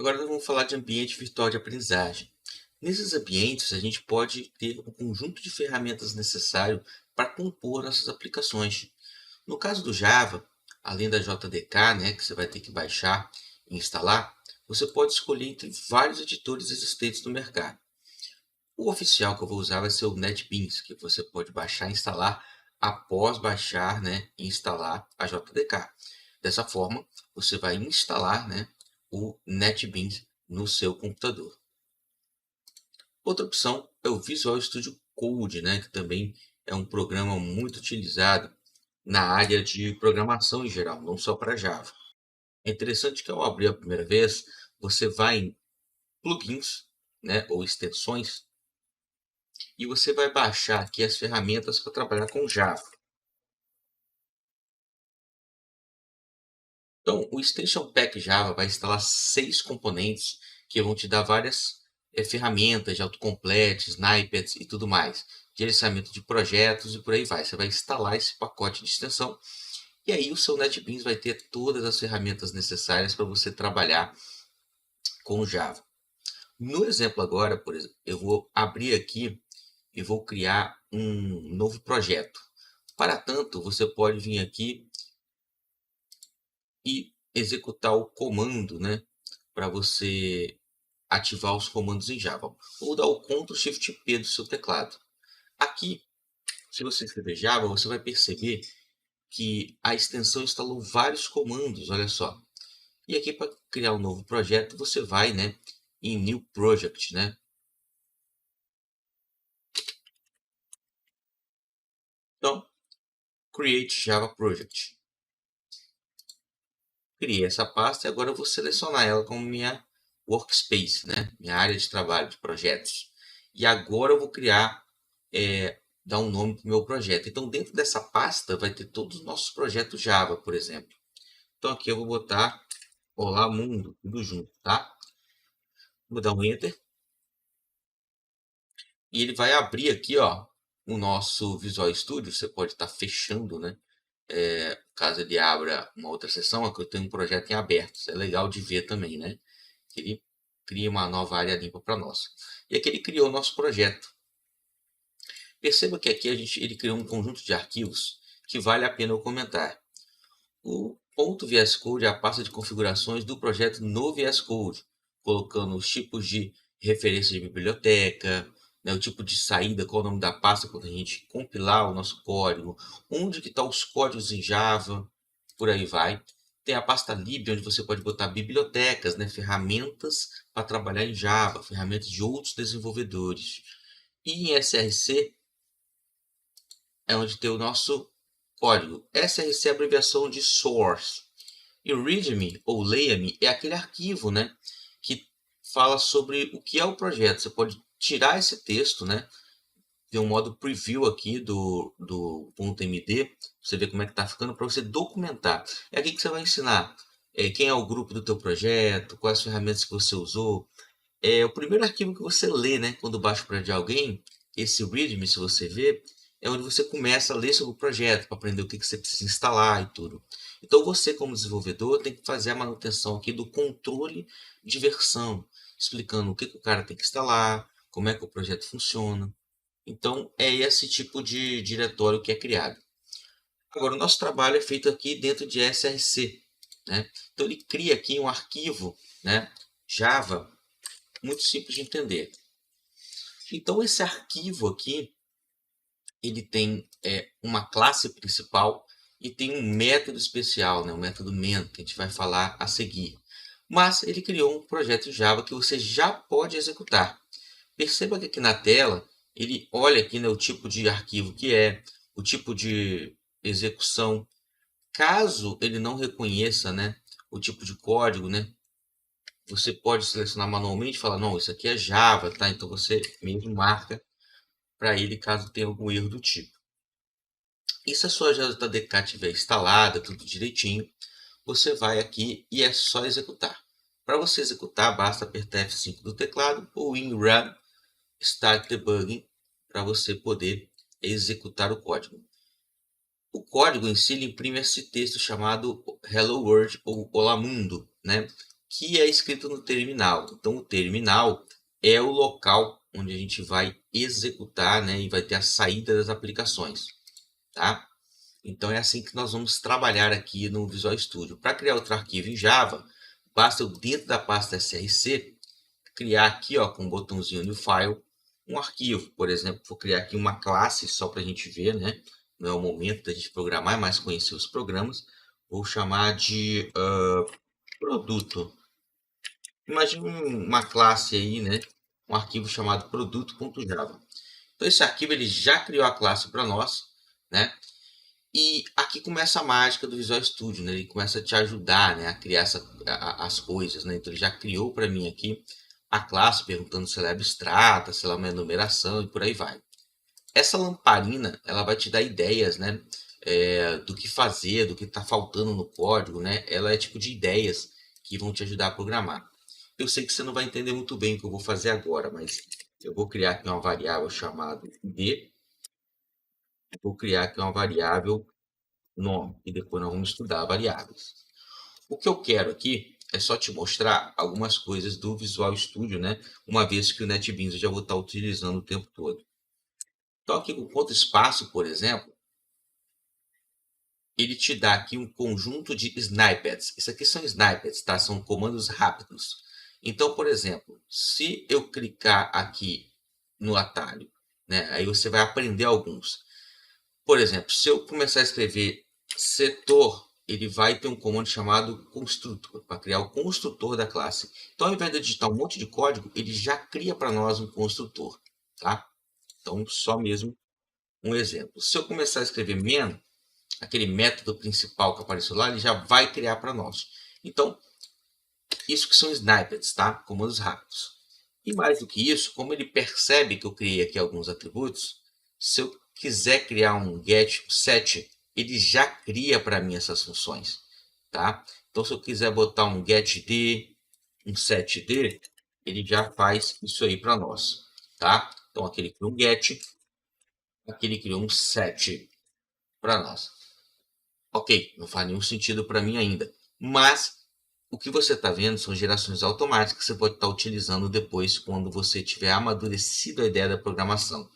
Agora nós vamos falar de ambiente virtual de aprendizagem. Nesses ambientes, a gente pode ter um conjunto de ferramentas necessário para compor nossas aplicações. No caso do Java, além da JDK, né, que você vai ter que baixar e instalar, você pode escolher entre vários editores existentes no mercado. O oficial que eu vou usar vai ser o NetBeans, que você pode baixar e instalar após baixar, né, e instalar a JDK. Dessa forma, você vai instalar, né, o NetBeans no seu computador. Outra opção é o Visual Studio Code, né, que também é um programa muito utilizado na área de programação em geral, não só para Java. É interessante que ao abrir a primeira vez, você vai em plugins, né, ou extensões, e você vai baixar aqui as ferramentas para trabalhar com Java. Então, o Extension Pack Java vai instalar 6 componentes que vão te dar várias ferramentas de autocomplete, snippets e tudo mais. Gerenciamento de projetos e por aí vai. Você vai instalar esse pacote de extensão e aí o seu NetBeans vai ter todas as ferramentas necessárias para você trabalhar com Java. No exemplo agora, por exemplo, eu vou abrir aqui e vou criar um novo projeto. Para tanto, você pode vir aqui e executar o comando, né, para você ativar os comandos em Java. Ou dar o Ctrl Shift P do seu teclado. Aqui, se você escrever Java, você vai perceber que a extensão instalou vários comandos, olha só. E aqui para criar um novo projeto, você vai, né, em New Project, né? Então, Create Java Project. Criei essa pasta e agora eu vou selecionar ela como minha workspace, né? Minha área de trabalho, de projetos. E agora eu vou criar, dar um nome para o meu projeto. Então, dentro dessa pasta vai ter todos os nossos projetos Java, por exemplo. Então, aqui eu vou botar Olá Mundo, tudo junto, tá? Vou dar um Enter. E ele vai abrir aqui, ó, o nosso Visual Studio. Você pode estar fechando, né? Caso ele abra uma outra sessão, aqui eu tenho um projeto em aberto. Isso é legal de ver também, né? Ele cria uma nova área limpa para nós. E aqui ele criou o nosso projeto. Perceba que aqui ele criou um conjunto de arquivos que vale a pena eu comentar. O .VS Code é a pasta de configurações do projeto no VS Code, colocando os tipos de referência de biblioteca, né, o tipo de saída, qual é o nome da pasta quando a gente compilar o nosso código, onde que estão os códigos em Java, por aí vai. Tem a pasta lib, onde você pode botar bibliotecas, né, ferramentas para trabalhar em Java, ferramentas de outros desenvolvedores. E em SRC é onde tem o nosso código. SRC é a abreviação de Source. E o README ou leia-me é aquele arquivo, né, que fala sobre o que é o projeto. Você pode tirar esse texto, né? Tem um modo preview aqui do .md. Você vê como é que está ficando para você documentar. É aqui que você vai ensinar quem é o grupo do teu projeto, quais ferramentas que você usou. O primeiro arquivo que você lê, né, quando baixa o projeto de alguém, esse README, se você vê, é onde você começa a ler sobre o projeto, para aprender o que você precisa instalar e tudo. Então você, como desenvolvedor, tem que fazer a manutenção aqui do controle de versão, explicando o que o cara tem que instalar, como é que o projeto funciona. Então é esse tipo de diretório que é criado. Agora, o nosso trabalho é feito aqui dentro de SRC, né? Então ele cria aqui um arquivo, né, Java, muito simples de entender. Então esse arquivo aqui, ele tem uma classe principal e tem um método especial, né, o método main, que a gente vai falar a seguir. Mas ele criou um projeto Java que você já pode executar. Perceba que aqui na tela, ele olha aqui, né, o tipo de arquivo que é, o tipo de execução. Caso ele não reconheça, né, o tipo de código, né, você pode selecionar manualmente e falar, não, isso aqui é Java, tá? Então você mesmo marca para ele caso tenha algum erro do tipo. E se a sua JDK estiver instalada, tudo direitinho, você vai aqui e é só executar. Para você executar, basta apertar F5 do teclado ou em Run Start Debugging para você poder executar o código. O código em si imprime esse texto chamado Hello World ou Olá Mundo, né? que é escrito no terminal. Então, o terminal é o local onde a gente vai executar, né, e vai ter a saída das aplicações, tá? Então, é assim que nós vamos trabalhar aqui no Visual Studio. Para criar outro arquivo em Java, basta eu, dentro da pasta src, criar aqui, ó, com o botãozinho New File, um arquivo. Por exemplo, vou criar aqui uma classe só para a gente ver, né? Não é o momento da gente programar, é mais conhecer os programas. Vou chamar de produto. Imagine uma classe aí, né? Um arquivo chamado produto.java. Então, esse arquivo ele já criou a classe para nós, né? E aqui começa a mágica do Visual Studio, né? Ele começa a te ajudar, né, a criar as coisas, né? Então, ele já criou para mim aqui a classe, perguntando se ela é abstrata, se ela é uma enumeração e por aí vai. Essa lamparina, ela vai te dar ideias, né? Do que fazer, do que está faltando no código, né? Ela é tipo de ideias que vão te ajudar a programar. Eu sei que você não vai entender muito bem o que eu vou fazer agora, mas eu vou criar aqui uma variável chamada id. Vou criar aqui uma variável nome, e depois nós vamos estudar variáveis. O que eu quero aqui é só te mostrar algumas coisas do Visual Studio, né? Uma vez que o NetBeans eu já vou estar utilizando o tempo todo. Então, aqui com ponto espaço, por exemplo, ele te dá aqui um conjunto de snippets. Isso aqui são snippets, tá? São comandos rápidos. Então, por exemplo, se eu clicar aqui no atalho, né? Aí você vai aprender alguns. Por exemplo, se eu começar a escrever setor, ele vai ter um comando chamado construtor, para criar o construtor da classe. Então, ao invés de digitar um monte de código, ele já cria para nós um construtor, tá? Então, só mesmo um exemplo. Se eu começar a escrever main, aquele método principal que apareceu lá, ele já vai criar para nós. Então, isso que são snippets, tá? Comandos rápidos. E mais do que isso, como ele percebe que eu criei aqui alguns atributos, se eu quiser criar um get set, ele já cria para mim essas funções, tá? Então, se eu quiser botar um getD, um setD, ele já faz isso aí para nós, tá? Então, aqui ele criou um get, aqui ele criou um set para nós. Ok, não faz nenhum sentido para mim ainda, mas o que você está vendo são gerações automáticas que você pode estar utilizando depois quando você tiver amadurecido a ideia da programação.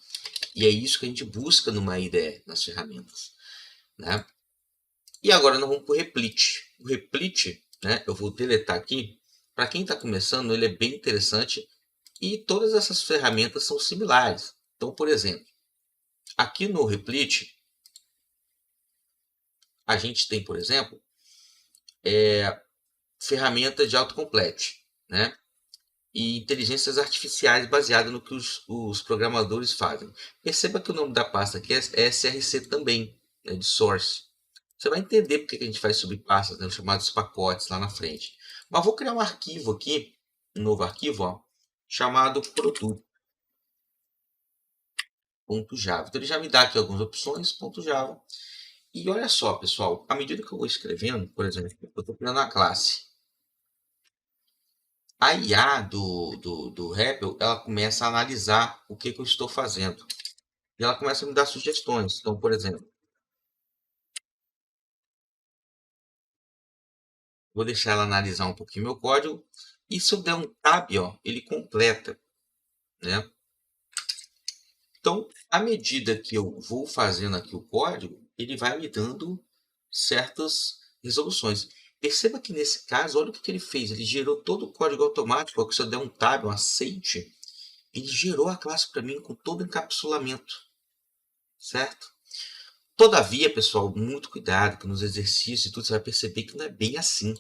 E é isso que a gente busca numa IDE, nas ferramentas, né? E agora nós vamos para o Replit. O Replit, né, eu vou deletar aqui. Para quem está começando, ele é bem interessante e todas essas ferramentas são similares. Então, por exemplo, aqui no Replit, a gente tem, por exemplo, ferramenta de autocomplete, né? E inteligências artificiais baseadas no que os programadores fazem. Perceba que o nome da pasta aqui é src também, né, de source. Você vai entender porque que a gente faz subpastas, né, chamados pacotes lá na frente. Mas vou criar um arquivo aqui, um novo arquivo, ó, chamado produto.java. Então ele já me dá aqui algumas opções, .java. E olha só, pessoal, à medida que eu vou escrevendo, por exemplo, eu estou criando a classe. A IA do Rebel, ela começa a analisar o que eu estou fazendo. E ela começa a me dar sugestões. Então, por exemplo, vou deixar ela analisar um pouquinho meu código. E se eu der um tab, ó, ele completa, né? Então, à medida que eu vou fazendo aqui o código, ele vai me dando certas resoluções. Perceba que nesse caso, olha o que ele fez. Ele gerou todo o código automático. Ó, que se eu der um tab, um aceit, ele gerou a classe para mim com todo o encapsulamento, certo? Todavia, pessoal, muito cuidado, que nos exercícios e tudo, você vai perceber que não é bem assim.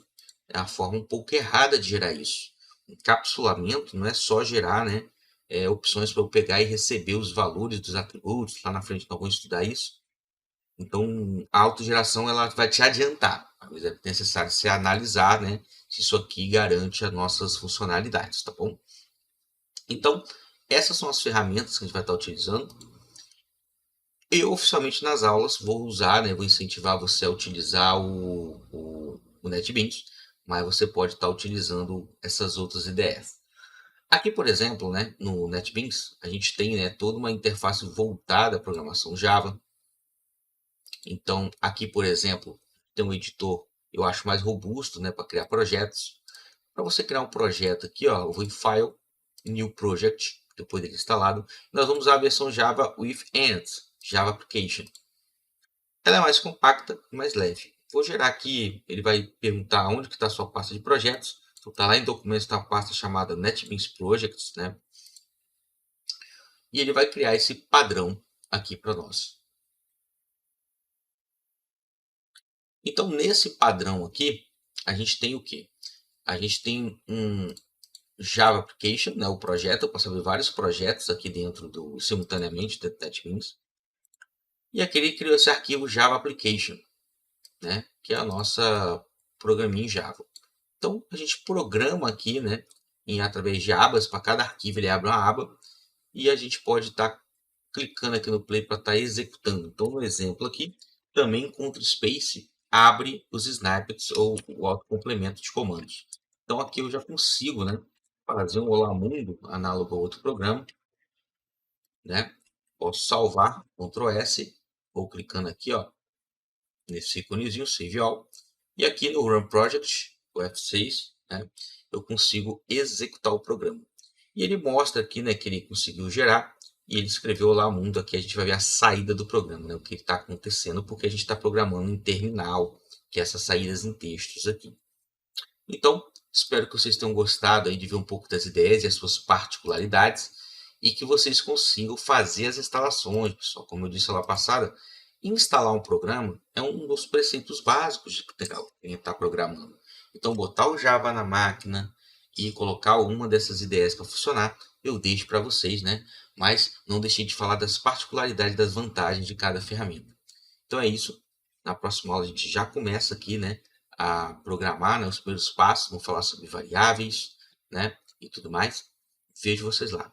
É a forma um pouco errada de gerar isso. Encapsulamento não é só gerar, né, opções para eu pegar e receber os valores dos atributos. Lá na frente nós vamos estudar isso. Então, a autogeração ela vai te adiantar. Mas é necessário se analisar, né, se isso aqui garante as nossas funcionalidades, tá bom? Então, essas são as ferramentas que a gente vai estar utilizando. Eu, oficialmente, nas aulas, vou usar, né, vou incentivar você a utilizar o NetBeans, mas você pode estar utilizando essas outras IDEs. Aqui, por exemplo, né, no NetBeans, a gente tem, né, toda uma interface voltada à programação Java. Então, aqui, por exemplo, tem um editor, eu acho mais robusto, né, para criar projetos. Para você criar um projeto aqui, ó, eu vou em File, New Project, depois dele instalado. Nós vamos usar a versão Java with Ants, Java Application. Ela é mais compacta e mais leve. Vou gerar aqui, ele vai perguntar onde que está a sua pasta de projetos. Então, está lá em documentos, está a pasta chamada NetBeans Projects, né? E ele vai criar esse padrão aqui para nós. Então, nesse padrão aqui, a gente tem o quê? A gente tem um Java Application, né, o projeto. Eu posso abrir vários projetos aqui dentro simultaneamente do NetBeans. E aqui ele criou esse arquivo Java Application, né, que é a nossa programinha em Java. Então, a gente programa aqui, né, através de abas. Para cada arquivo ele abre uma aba e a gente pode estar clicando aqui no play para estar executando. Então, no exemplo aqui, também Ctrl Space abre os snippets ou o autocomplemento de comandos. Então, aqui eu já consigo, né, fazer um Olá Mundo análogo a outro programa, né? Posso salvar, Ctrl S, ou clicando aqui, ó, nesse íconezinho, Save All. E aqui no Run Project, o F6, né, eu consigo executar o programa. E ele mostra aqui, né, que ele conseguiu gerar e ele escreveu lá o mundo. Aqui a gente vai ver a saída do programa, né, o que está acontecendo, porque a gente está programando em terminal, que é essas saídas em textos aqui. Então, espero que vocês tenham gostado aí de ver um pouco das ideias e as suas particularidades e que vocês consigam fazer as instalações, pessoal. Como eu disse lá passada, instalar um programa é um dos preceitos básicos de quem está programando. Então, botar o Java na máquina e colocar uma dessas ideias para funcionar, eu deixo para vocês, né? Mas não deixei de falar das particularidades, das vantagens de cada ferramenta. Então é isso. Na próxima aula a gente já começa aqui, né, a programar, né, os primeiros passos. Vamos falar sobre variáveis, né, e tudo mais. Vejo vocês lá.